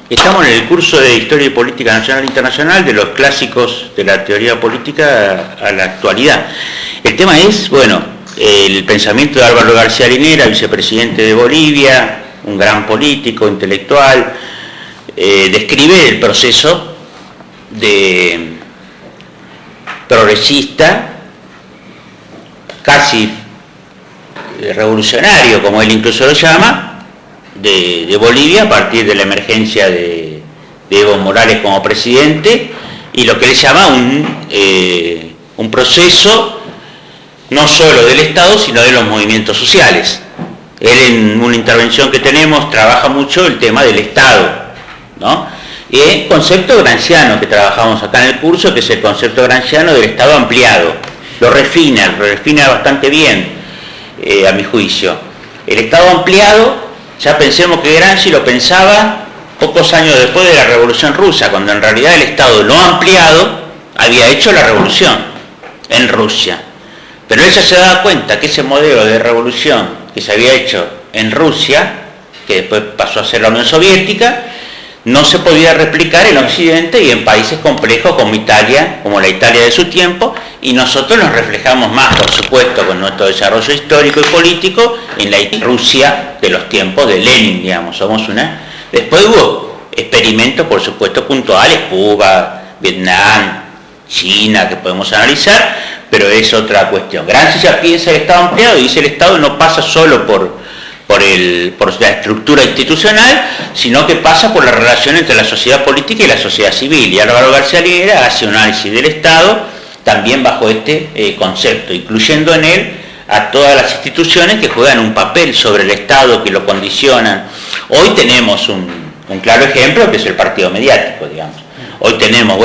Estamos en el curso de Historia y Política Nacional e Internacional, de los clásicos de la teoría política a la actualidad. El tema es, bueno, el pensamiento de Álvaro García Linera, vicepresidente de Bolivia, un gran político, intelectual, describe el proceso de progresista, casi revolucionario, como él incluso lo llama, de Bolivia a partir de la emergencia de Evo Morales como presidente, y lo que él llama un proceso no solo del Estado, sino de los movimientos sociales. Él, en una intervención que tenemos, trabaja mucho el tema del Estado, ¿no? Y el concepto gramsciano que trabajamos acá en el curso, que es el concepto gramsciano del Estado ampliado, lo refina bastante bien, a mi juicio. El Estado ampliado, ya pensemos que Gramsci lo pensaba pocos años después de la Revolución Rusa, cuando en realidad el Estado no ampliado había hecho la revolución en Rusia. Pero ella se daba cuenta que ese modelo de revolución que se había hecho en Rusia, que después pasó a ser la Unión Soviética, no se podía replicar en Occidente y en países complejos como Italia, como la Italia de su tiempo, y nosotros nos reflejamos más, por supuesto, con nuestro desarrollo histórico y político en la Rusia de los tiempos de Lenin, digamos. Después hubo experimentos, por supuesto, puntuales, Cuba, Vietnam, China, que podemos analizar, pero es otra cuestión. Gramsci ya piensa el Estado ampliado y dice el Estado no pasa solo por la estructura institucional, sino que pasa por la relación entre la sociedad política y la sociedad civil. Y Álvaro García Linera hace un análisis del Estado también bajo este concepto, incluyendo en él a todas las instituciones que juegan un papel sobre el Estado, que lo condicionan. Hoy tenemos un claro ejemplo, que es el partido mediático, digamos. Hoy tenemos,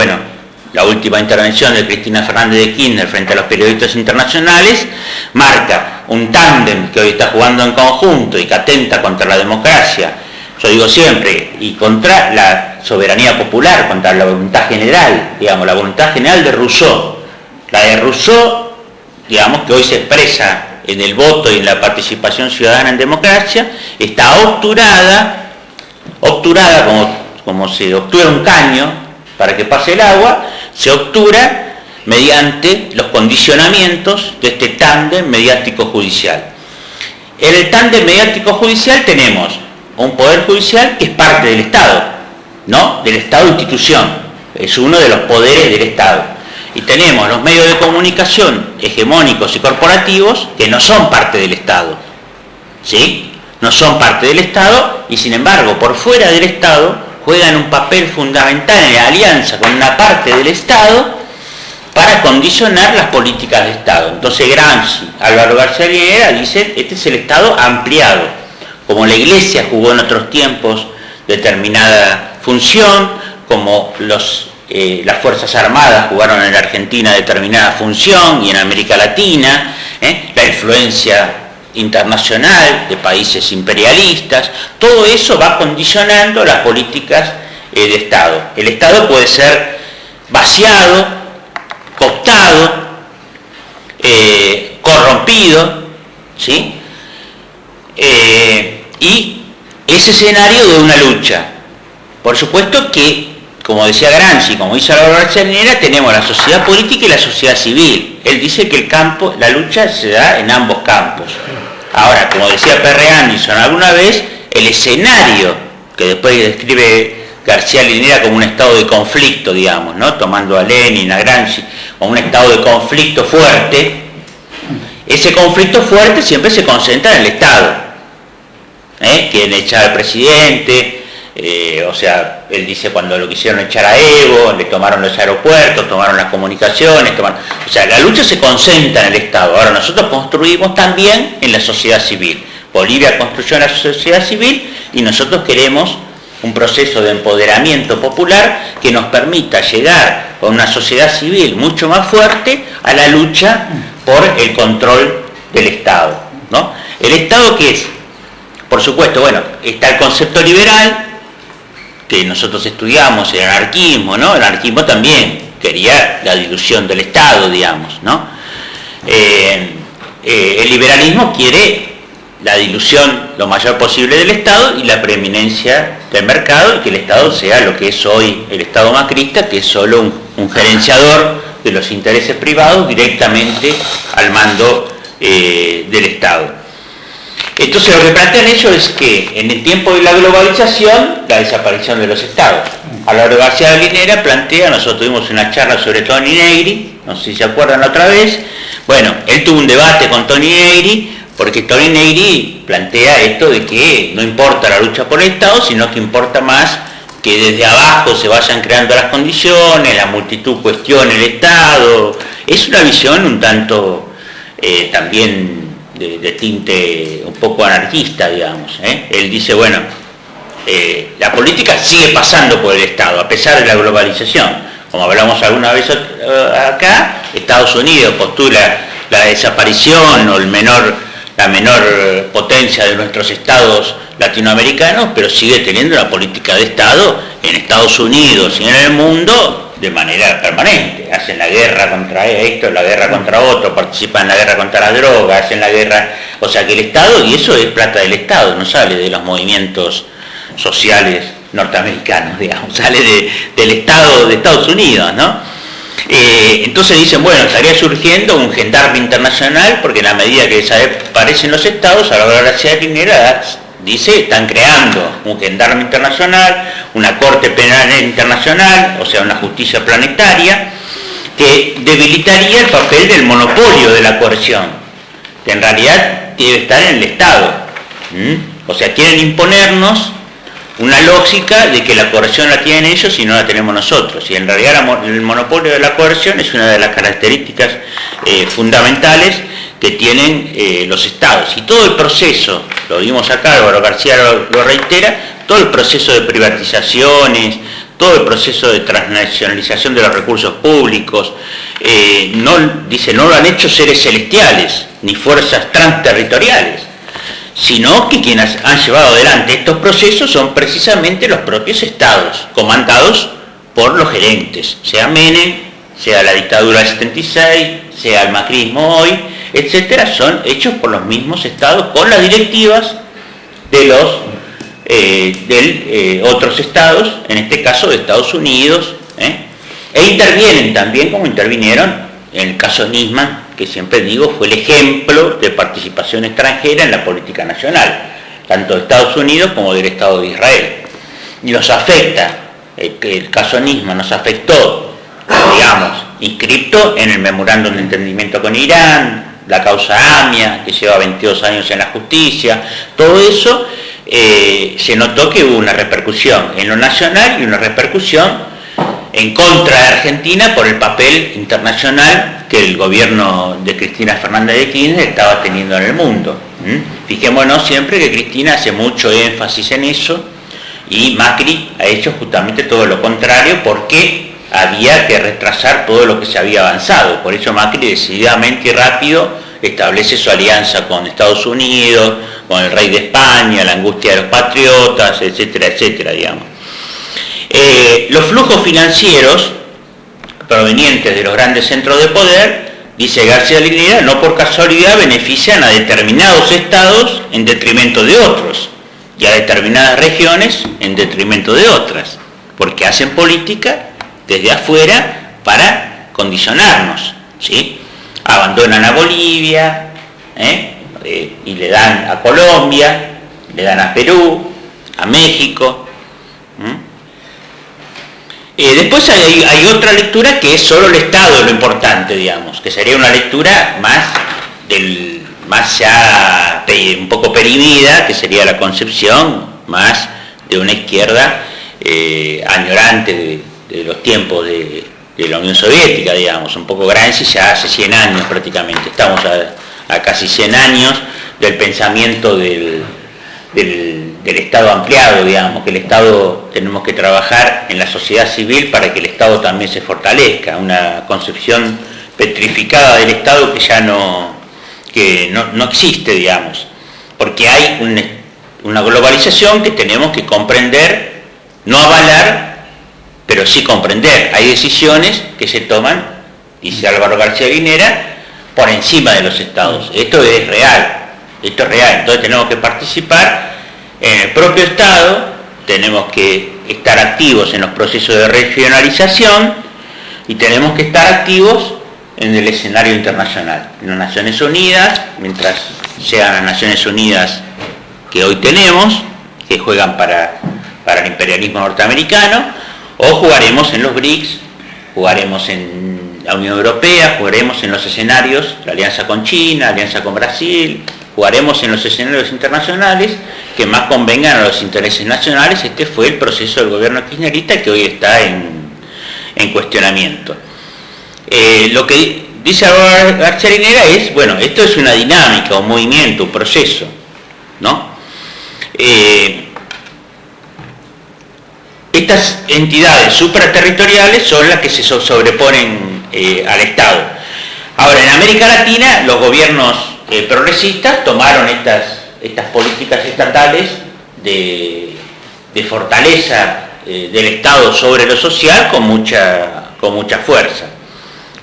la última intervención de Cristina Fernández de Kirchner frente a los periodistas internacionales marca un tándem que hoy está jugando en conjunto y que atenta contra la democracia, yo digo siempre, y contra la soberanía popular, contra la voluntad general, digamos, la voluntad general de Rousseau. La de Rousseau, digamos, que hoy se expresa en el voto y en la participación ciudadana en democracia, está obturada como se obtura un caño para que pase el agua, se obtura mediante los condicionamientos de este tándem mediático-judicial. En el tándem mediático-judicial tenemos un poder judicial que es parte del Estado, ¿no? Del Estado-institución, es uno de los poderes del Estado. Y tenemos los medios de comunicación hegemónicos y corporativos que no son parte del Estado, ¿sí? No son parte del Estado y, sin embargo, por fuera del Estado juegan un papel fundamental en la alianza con una parte del Estado para condicionar las políticas de Estado. Entonces Gramsci, Álvaro García Linera dicen, este es el Estado ampliado. Como la Iglesia jugó en otros tiempos determinada función, como las Fuerzas Armadas jugaron en la Argentina determinada función y en América Latina, la influencia internacional de países imperialistas, todo eso va condicionando las políticas de Estado. El Estado puede ser vaciado, cooptado, corrompido, ¿sí? Y ese escenario de una lucha. Por supuesto que, como decía Gramsci, como dice Álvaro García Linera, tenemos la sociedad política y la sociedad civil. Él dice que la lucha se da en ambos campos. Ahora, como decía Perry Anderson alguna vez, el escenario que después describe García Linera como un estado de conflicto, digamos, ¿no? Tomando a Lenin, a Gramsci, como un estado de conflicto fuerte, ese conflicto fuerte siempre se concentra en el Estado. Quieren echar al presidente, él dice cuando lo quisieron echar a Evo, le tomaron los aeropuertos, tomaron las comunicaciones, la lucha se concentra en el Estado. Ahora nosotros construimos también en la sociedad civil. Bolivia construyó en la sociedad civil y nosotros queremos un proceso de empoderamiento popular que nos permita llegar con una sociedad civil mucho más fuerte a la lucha por el control del Estado, ¿no? ¿El Estado qué es? Por supuesto, está el concepto liberal, que nosotros estudiamos, el anarquismo, ¿no? El anarquismo también quería la dilución del Estado, digamos, ¿no? El liberalismo quiere la dilución lo mayor posible del Estado y la preeminencia del mercado, y que el Estado sea lo que es hoy el Estado macrista, que es solo un gerenciador de los intereses privados directamente al mando del Estado. Entonces lo que plantean ellos es que en el tiempo de la globalización, la desaparición de los Estados. Álvaro García Linera plantea, nosotros tuvimos una charla sobre Tony Negri, no sé si se acuerdan la otra vez, bueno, él tuvo un debate con Tony Negri, porque Tony Negri plantea esto de que no importa la lucha por el Estado, sino que importa más que desde abajo se vayan creando las condiciones, la multitud cuestione el Estado. Es una visión un tanto también de tinte un poco anarquista, digamos. Él dice, bueno, la política sigue pasando por el Estado, a pesar de la globalización. Como hablamos alguna vez acá, Estados Unidos postula la desaparición o la menor potencia de nuestros estados latinoamericanos, pero sigue teniendo una política de Estado en Estados Unidos y en el mundo de manera permanente. Hacen la guerra contra esto, la guerra contra otro, participan en la guerra contra las drogas, hacen la guerra... O sea que el Estado, y eso es plata del Estado, no sale de los movimientos sociales norteamericanos, digamos, sale del Estado de Estados Unidos, ¿no? Entonces dicen, bueno, estaría surgiendo un gendarme internacional, porque en la medida que desaparecen los estados, a la hora de Linera dice, están creando un gendarme internacional, una corte penal internacional, o sea, una justicia planetaria, que debilitaría el papel del monopolio de la coerción, que en realidad debe estar en el Estado. O sea, quieren imponernos una lógica de que la coerción la tienen ellos y no la tenemos nosotros. Y en realidad el monopolio de la coerción es una de las características fundamentales que tienen los estados. Y todo el proceso, lo vimos acá, Álvaro García lo reitera, todo el proceso de privatizaciones, todo el proceso de transnacionalización de los recursos públicos, no lo han hecho seres celestiales, ni fuerzas transterritoriales, sino que quienes han llevado adelante estos procesos son precisamente los propios estados, comandados por los gerentes, sea Menem, sea la dictadura del 76, sea el macrismo hoy, etcétera, son hechos por los mismos estados con las directivas de los otros estados, en este caso de Estados Unidos, e intervienen también como intervinieron en el caso Nisman, que siempre digo fue el ejemplo de participación extranjera en la política nacional, tanto de Estados Unidos como del Estado de Israel. Y nos afecta, el caso Nisman nos afectó, digamos, inscripto en el memorándum de entendimiento con Irán, la causa AMIA, que lleva 22 años en la justicia, todo eso se notó que hubo una repercusión en lo nacional y una repercusión en contra de Argentina por el papel internacional que el gobierno de Cristina Fernández de Kirchner estaba teniendo en el mundo. Fijémonos siempre que Cristina hace mucho énfasis en eso y Macri ha hecho justamente todo lo contrario porque había que retrasar todo lo que se había avanzado. Por eso Macri decididamente y rápido establece su alianza con Estados Unidos, con el rey de España, la angustia de los patriotas, etcétera, etcétera, digamos. Los flujos financieros provenientes de los grandes centros de poder, dice García Linera, no por casualidad benefician a determinados estados en detrimento de otros y a determinadas regiones en detrimento de otras, porque hacen política desde afuera para condicionarnos, ¿sí? Abandonan a Bolivia, y le dan a Colombia, le dan a Perú, a México. Después hay otra lectura que es solo el Estado lo importante, digamos, que sería una lectura más ya un poco perimida, que sería la concepción más de una izquierda añorante de los tiempos de la Unión Soviética, digamos, un poco Gramsci ya hace 100 años prácticamente, estamos a casi 100 años del pensamiento del Estado ampliado, digamos, que el Estado tenemos que trabajar en la sociedad civil para que el Estado también se fortalezca, una concepción petrificada del Estado que ya no existe, digamos, porque hay una globalización que tenemos que comprender, no avalar, pero sí comprender. Hay decisiones que se toman, dice Álvaro García Linera, por encima de los estados. Esto es real. Esto es real. Entonces tenemos que participar en el propio Estado, tenemos que estar activos en los procesos de regionalización y tenemos que estar activos en el escenario internacional, en las Naciones Unidas, mientras sean las Naciones Unidas que hoy tenemos, que juegan para el imperialismo norteamericano, o jugaremos en los BRICS, jugaremos en la Unión Europea, jugaremos en los escenarios, la alianza con China, la alianza con Brasil, jugaremos en los escenarios internacionales que más convengan a los intereses nacionales. Este fue el proceso del gobierno kirchnerista que hoy está en cuestionamiento. Lo que dice Archarinera es, bueno, esto es una dinámica, un movimiento, un proceso, ¿no? Estas entidades supraterritoriales son las que se sobreponen al Estado. Ahora, en América Latina, los gobiernos progresistas tomaron estas políticas estatales de fortaleza del Estado sobre lo social con mucha fuerza,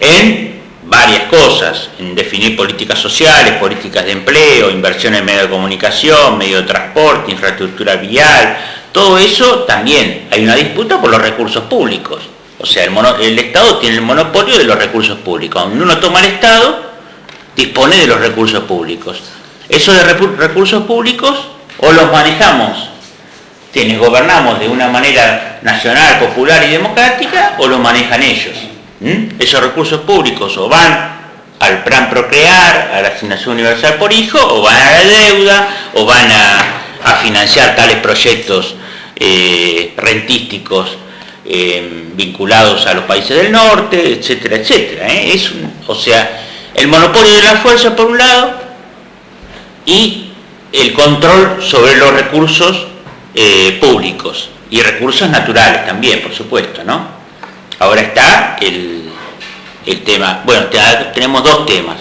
en varias cosas, en definir políticas sociales, políticas de empleo, inversiones en medios de comunicación, medio de transporte, infraestructura vial. Todo eso también hay una disputa por los recursos públicos. O sea, el Estado tiene el monopolio de los recursos públicos. Cuando uno toma el Estado, dispone de los recursos públicos. Esos de recursos públicos o los manejamos, quienes gobernamos de una manera nacional, popular y democrática, o los manejan ellos. Esos recursos públicos o van al plan Procrear, a la asignación universal por hijo, o van a la deuda, o van a financiar tales proyectos rentísticos vinculados a los países del norte, etcétera, etcétera. O sea, el monopolio de la fuerza por un lado y el control sobre los recursos públicos y recursos naturales también, por supuesto, ¿no? Ahora está el tema, bueno, tenemos dos temas.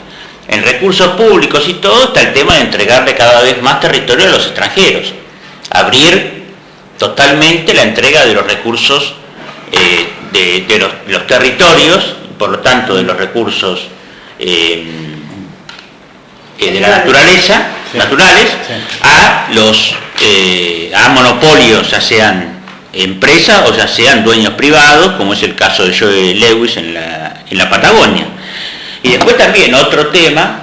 En recursos públicos y todo está el tema de entregarle cada vez más territorio a los extranjeros. Abrir totalmente la entrega de los recursos de los territorios, por lo tanto de los recursos de la naturaleza, naturales, a monopolios, ya sean empresas o ya sean dueños privados, como es el caso de Joe Lewis en la Patagonia. Y después también otro tema,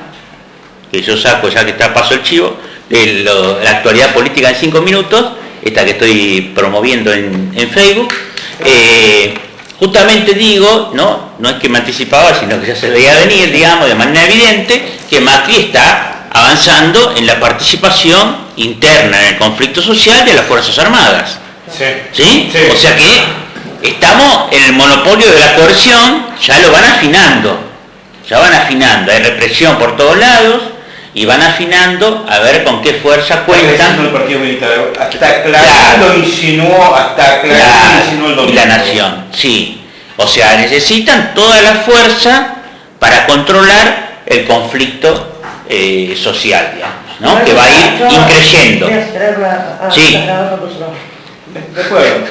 que yo saco ya que está paso el chivo, de la actualidad política en 5 minutos, esta que estoy promoviendo en Facebook, justamente digo, no es que me anticipaba, sino que ya se veía venir, digamos, de manera evidente, que Macri está avanzando en la participación interna en el conflicto social de las Fuerzas Armadas. ¿Sí? O sea que estamos en el monopolio de la coerción, ya lo van afinando, hay represión por todos lados y van afinando a ver con qué fuerza cuentan. El partido militar, hasta Clarín lo insinuó, el domingo. Y la nación, sí. O sea, necesitan toda la fuerza para controlar el conflicto social, digamos, ¿no? Que va a ir increyendo. Sí. De acuerdo.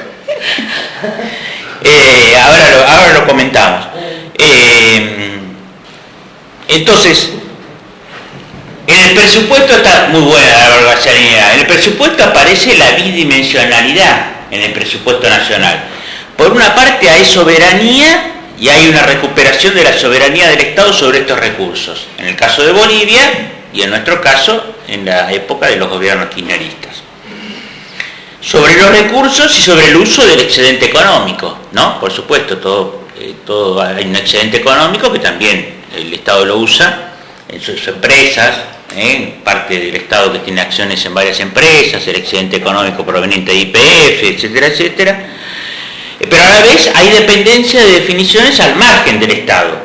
Ahora lo comentamos. Entonces, en el presupuesto está muy buena la barbaridad. En el presupuesto aparece la bidimensionalidad en el presupuesto nacional. Por una parte hay soberanía y hay una recuperación de la soberanía del Estado sobre estos recursos. En el caso de Bolivia y en nuestro caso en la época de los gobiernos kirchneristas. Sobre los recursos y sobre el uso del excedente económico, ¿no? Por supuesto, todo hay un excedente económico que también el Estado lo usa en sus empresas, parte del Estado que tiene acciones en varias empresas, el excedente económico proveniente de YPF, etcétera, etcétera. Pero a la vez hay dependencia de definiciones al margen del Estado,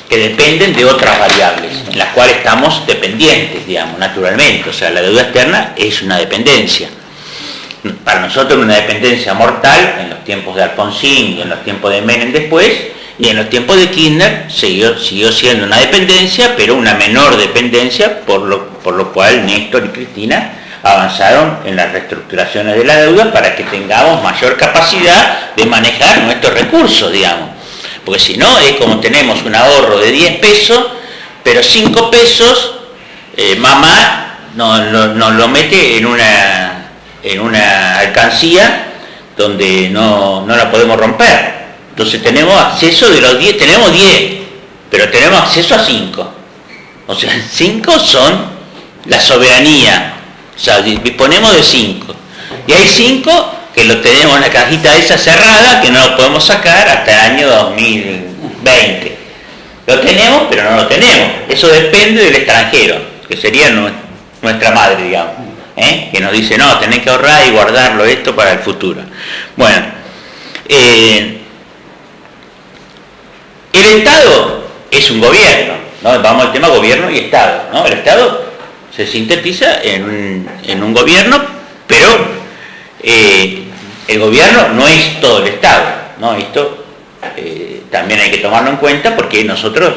que dependen de otras variables, en las cuales estamos dependientes, digamos, naturalmente. O sea, la deuda externa es una dependencia. Para nosotros una dependencia mortal en los tiempos de Alfonsín y en los tiempos de Menem después, y en los tiempos de Kirchner siguió siendo una dependencia, pero una menor dependencia, por lo cual Néstor y Cristina avanzaron en las reestructuraciones de la deuda para que tengamos mayor capacidad de manejar nuestros recursos, digamos. Porque si no, es como tenemos un ahorro de 10 pesos, pero 5 pesos mamá nos lo mete en una alcancía donde no la podemos romper. Entonces tenemos acceso de los 10, tenemos 10, pero tenemos acceso a 5. O sea, 5 son la soberanía, o sea, disponemos de 5. Y hay 5 que lo tenemos en la cajita esa cerrada, que no lo podemos sacar hasta el año 2020. Lo tenemos, pero no lo tenemos. Eso depende del extranjero, que sería nuestra madre, digamos, que nos dice, no, tenés que ahorrar y guardarlo esto para el futuro. Bueno, el Estado es un gobierno, ¿no? Vamos al tema gobierno y Estado, ¿no? El Estado se sintetiza en un gobierno, pero el gobierno no es todo el Estado, ¿no? Esto también hay que tomarlo en cuenta porque nosotros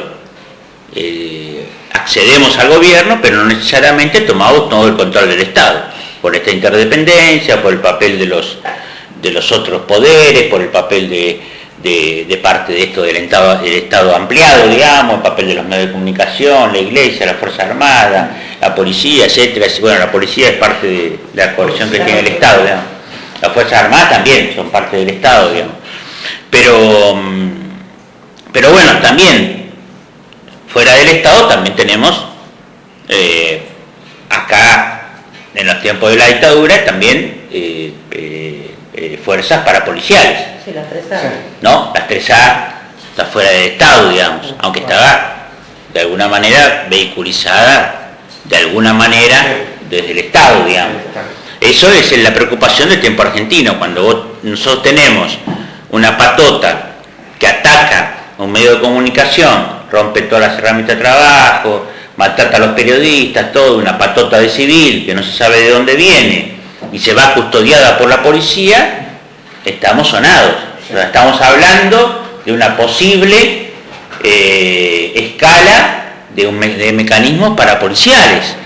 accedemos al gobierno, pero no necesariamente tomamos todo el control del Estado, por esta interdependencia, por el papel de los otros poderes, por el papel de parte de esto del Estado ampliado, digamos, el papel de los medios de comunicación, la Iglesia, la Fuerza Armada, la policía, etcétera. Bueno, la policía es parte de la coerción que tiene el Estado, digamos. Las Fuerzas Armadas también son parte del Estado, digamos. Pero bueno, también, fuera del Estado también tenemos, acá, en los tiempos de la dictadura, también fuerzas parapoliciales. Sí, las 3A. ¿No? Las 3A está fuera del Estado, digamos, aunque estaba de alguna manera vehiculizada, de alguna manera, desde el Estado, digamos. Eso es la preocupación del tiempo argentino, cuando nosotros tenemos una patota que ataca a un medio de comunicación, rompe todas las herramientas de trabajo, maltrata a los periodistas, todo, una patota de civil que no se sabe de dónde viene y se va custodiada por la policía, estamos sonados. O sea, estamos hablando de una posible escala de mecanismos parapoliciales.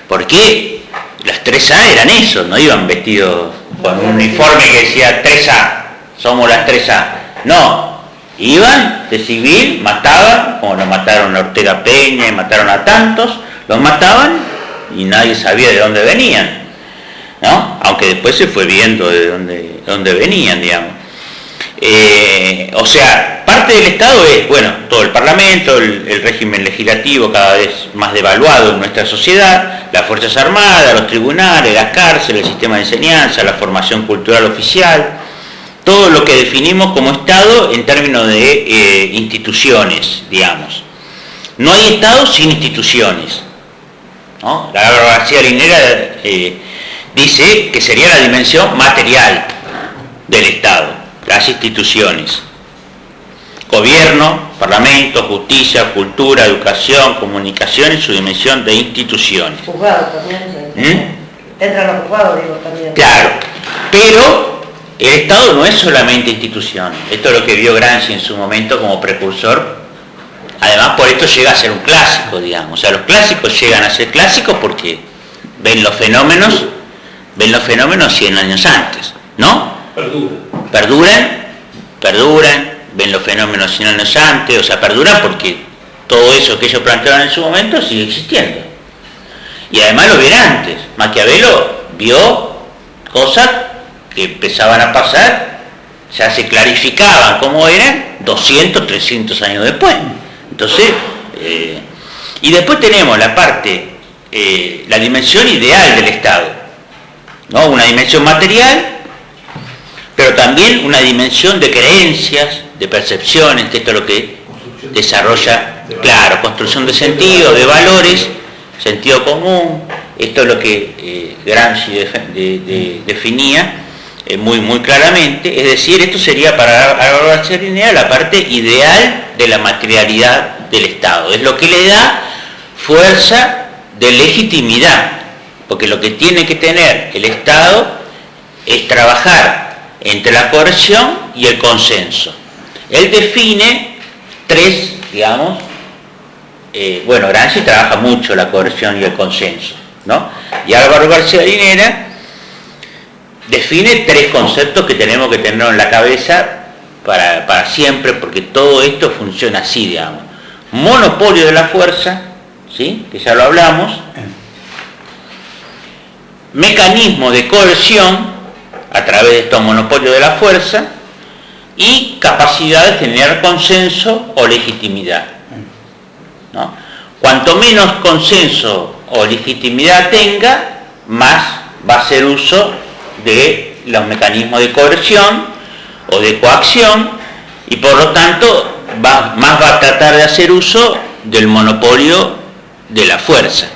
Porque las 3A eran eso, no iban vestidos con un uniforme que decía 3A, somos las 3A. No, iban de civil, mataban, como nos mataron a Ortega Peña y mataron a tantos, los mataban y nadie sabía de dónde venían, ¿no? Aunque después se fue viendo de dónde venían, digamos. O sea, parte del Estado es, bueno, todo el Parlamento, el régimen legislativo cada vez más devaluado en nuestra sociedad, las Fuerzas Armadas, los tribunales, las cárceles, el sistema de enseñanza, la formación cultural oficial, todo lo que definimos como Estado en términos de instituciones, digamos. No hay Estado sin instituciones, ¿no? La García Linera dice que sería la dimensión material del Estado, las instituciones. Gobierno, Parlamento, justicia, cultura, educación, comunicación en su dimensión de instituciones. Juzgados también. Entran los juzgados, digo, también. Claro, pero el Estado no es solamente institución. Esto es lo que vio Gramsci en su momento como precursor. Además, por esto llega a ser un clásico, digamos. O sea, los clásicos llegan a ser clásicos porque ven los fenómenos 100 años antes, ¿no? Perduran, ven los fenómenos 100 años antes, o sea, perduran porque todo eso que ellos plantearon en su momento sigue existiendo. Y además lo ven antes. Maquiavelo vio cosas que empezaban a pasar, ya se clarificaban cómo eran 200, 300 años después. Entonces, y después tenemos la parte, la dimensión ideal del Estado, ¿no? Una dimensión material, pero también una dimensión de creencias, de percepciones, que esto es lo que desarrolla, claro, construcción de sentido, de valores, sentido común. Esto es lo que Gramsci definía muy claramente. Es decir, esto sería para García Linera la parte ideal de la materialidad del Estado. Es lo que le da fuerza de legitimidad, porque lo que tiene que tener el Estado es trabajar entre la coerción y el consenso. Él define tres, digamos, bueno, Gramsci trabaja mucho la coerción y el consenso, ¿no? Y Álvaro García Linera define tres conceptos que tenemos que tener en la cabeza para siempre, porque todo esto funciona así, digamos. Monopolio de la fuerza, ¿sí? Que ya lo hablamos, mecanismos de coerción a través de estos monopolios de la fuerza y capacidad de generar consenso o legitimidad, ¿no? Cuanto menos consenso o legitimidad tenga, más va a hacer uso de los mecanismos de coerción o de coacción, y por lo tanto más va a tratar de hacer uso del monopolio de la fuerza.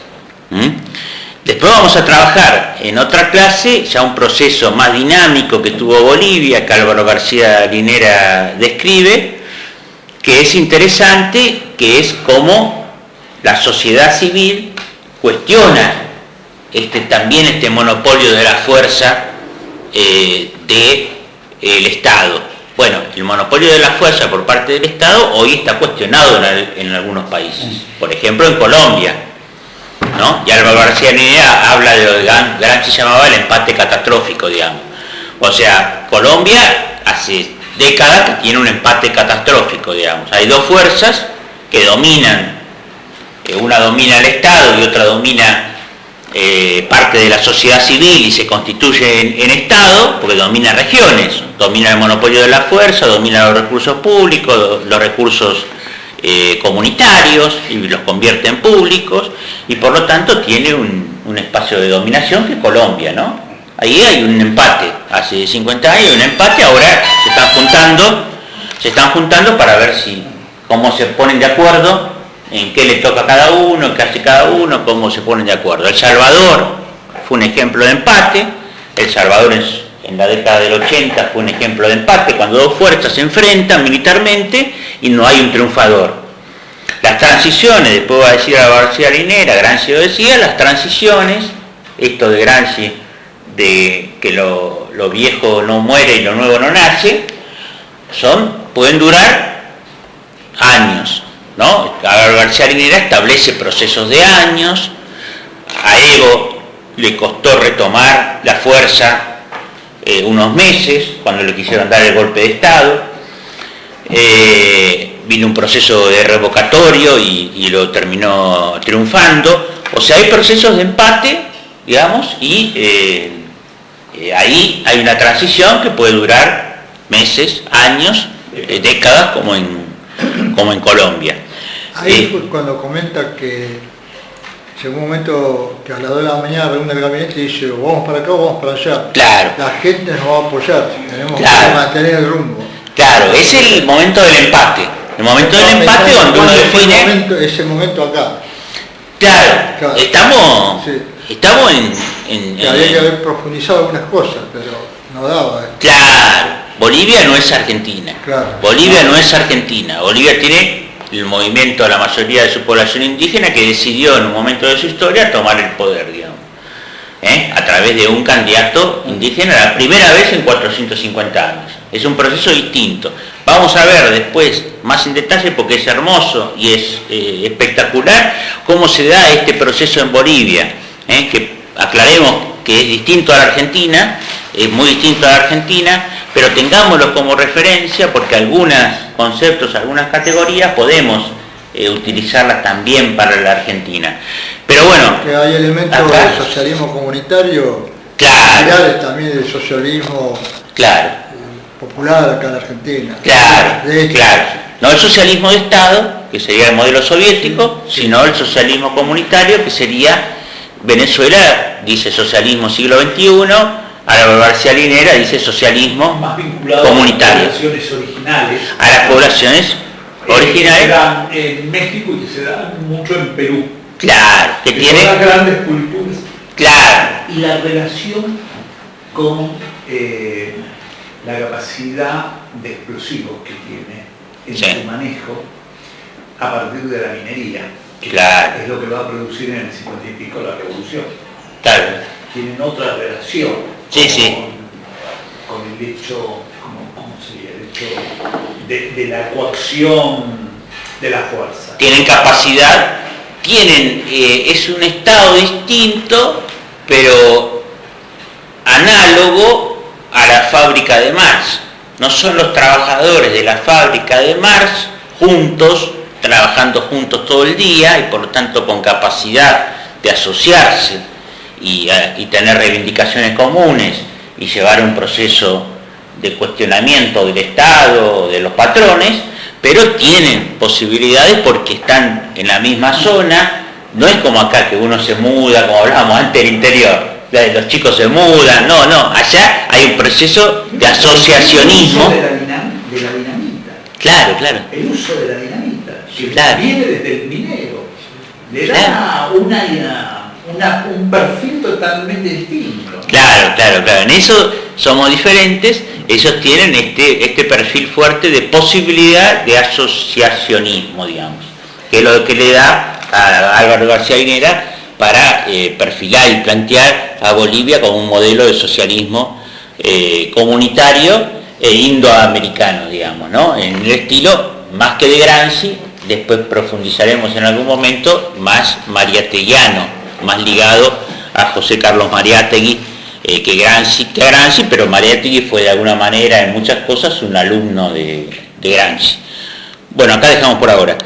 Después vamos a trabajar en otra clase ya un proceso más dinámico que tuvo Bolivia, que Álvaro García Linera describe, que es interesante, que es cómo la sociedad civil cuestiona también este monopolio de la fuerza del Estado. Bueno, el monopolio de la fuerza por parte del Estado hoy está cuestionado en algunos países, por ejemplo en Colombia, ¿no? Y Álvaro García Linera habla de lo que Gramsci llamaba el empate catastrófico, digamos. O sea, Colombia hace décadas que tiene un empate catastrófico, digamos. Hay dos fuerzas que dominan, que una domina el Estado y otra domina parte de la sociedad civil y se constituye en Estado, porque domina regiones, domina el monopolio de la fuerza, domina los recursos públicos, los recursos comunitarios, y los convierte en públicos, y por lo tanto tiene un espacio de dominación que es Colombia, ¿no? Ahí hay un empate, hace 50 años hay un empate, ahora se están juntando para ver cómo se ponen de acuerdo, en qué le toca a cada uno, qué hace cada uno, cómo se ponen de acuerdo. El Salvador fue un ejemplo de empate, El Salvador en la década del 80 fue un ejemplo de empate, cuando dos fuerzas se enfrentan militarmente y no hay un triunfador. Las transiciones, después va a decir a García Linera, Gramsci lo decía, las transiciones, esto de Gramsci, de que lo viejo no muere y lo nuevo no nace, pueden durar años, ¿no? García Linera establece procesos de años, a Evo le costó retomar la fuerza unos meses, cuando le quisieron dar el golpe de Estado, vino un proceso de revocatorio y lo terminó triunfando. O sea, hay procesos de empate, digamos, y ahí hay una transición que puede durar meses, años, décadas, como en Colombia. Ahí cuando comenta que llegó un momento que a las 2 de la mañana reúne el gabinete y dice vamos para acá o vamos para allá. Claro. La gente nos va a apoyar, tenemos Claro. que mantener el rumbo. Claro, es el momento del empate. El momento del empate donde uno define... Ese momento acá. Claro, estamos Que había que haber profundizado algunas cosas, pero no daba. Claro, Bolivia no es Argentina. Claro. Bolivia no es Argentina. Bolivia tiene el movimiento de la mayoría de su población indígena que decidió en un momento de su historia tomar el poder, digamos, a través de un candidato indígena, la primera vez en 450 años. Es un proceso distinto. Vamos a ver después más en detalle, porque es hermoso y es espectacular cómo se da este proceso en Bolivia, que aclaremos que es distinto a la Argentina, es muy distinto a la Argentina, pero tengámoslo como referencia porque algunos conceptos, algunas categorías podemos utilizarlas también para la Argentina. Pero bueno, que hay elementos del socialismo comunitario, claro, también del socialismo, claro, popular acá en Argentina. Claro, de claro. No el socialismo de Estado, que sería el modelo soviético, sino el socialismo comunitario, que sería Venezuela, dice socialismo siglo XXI, Álvaro García Linera dice socialismo más vinculado comunitario. A las poblaciones originales. A las poblaciones originales. Que se dan en México y que se dan mucho en Perú. Claro, que tiene... Son las grandes culturas. Claro. Y la relación con la capacidad de explosivos que tiene en su manejo a partir de la minería, que claro, es lo que va a producir en el 50 y pico la revolución. Claro. Tienen otra relación con el hecho, ¿cómo sería? El hecho de la coacción de la fuerza. Tienen capacidad, es un estado distinto, pero análogo a la fábrica de Marx. No son los trabajadores de la fábrica de Marx juntos, trabajando juntos todo el día y por lo tanto con capacidad de asociarse y tener reivindicaciones comunes y llevar un proceso de cuestionamiento del Estado, de los patrones, pero tienen posibilidades porque están en la misma zona. No es como acá que uno se muda, como hablábamos antes del interior, los chicos se mudan, no, allá hay un proceso de asociacionismo. El uso de la dinamita. Claro. El uso de la dinamita, que Claro. viene desde el minero, le da Claro. un perfil totalmente distinto. Claro. En eso somos diferentes. Ellos tienen este perfil fuerte de posibilidad de asociacionismo, digamos, que es lo que le da a Álvaro García Linera para perfilar y plantear a Bolivia como un modelo de socialismo comunitario e indoamericano, digamos, ¿no? En el estilo más que de Gramsci, después profundizaremos en algún momento, más mariateguiano, más ligado a José Carlos Mariátegui que Gramsci, pero Mariátegui fue de alguna manera en muchas cosas un alumno de Gramsci. Bueno, acá dejamos por ahora.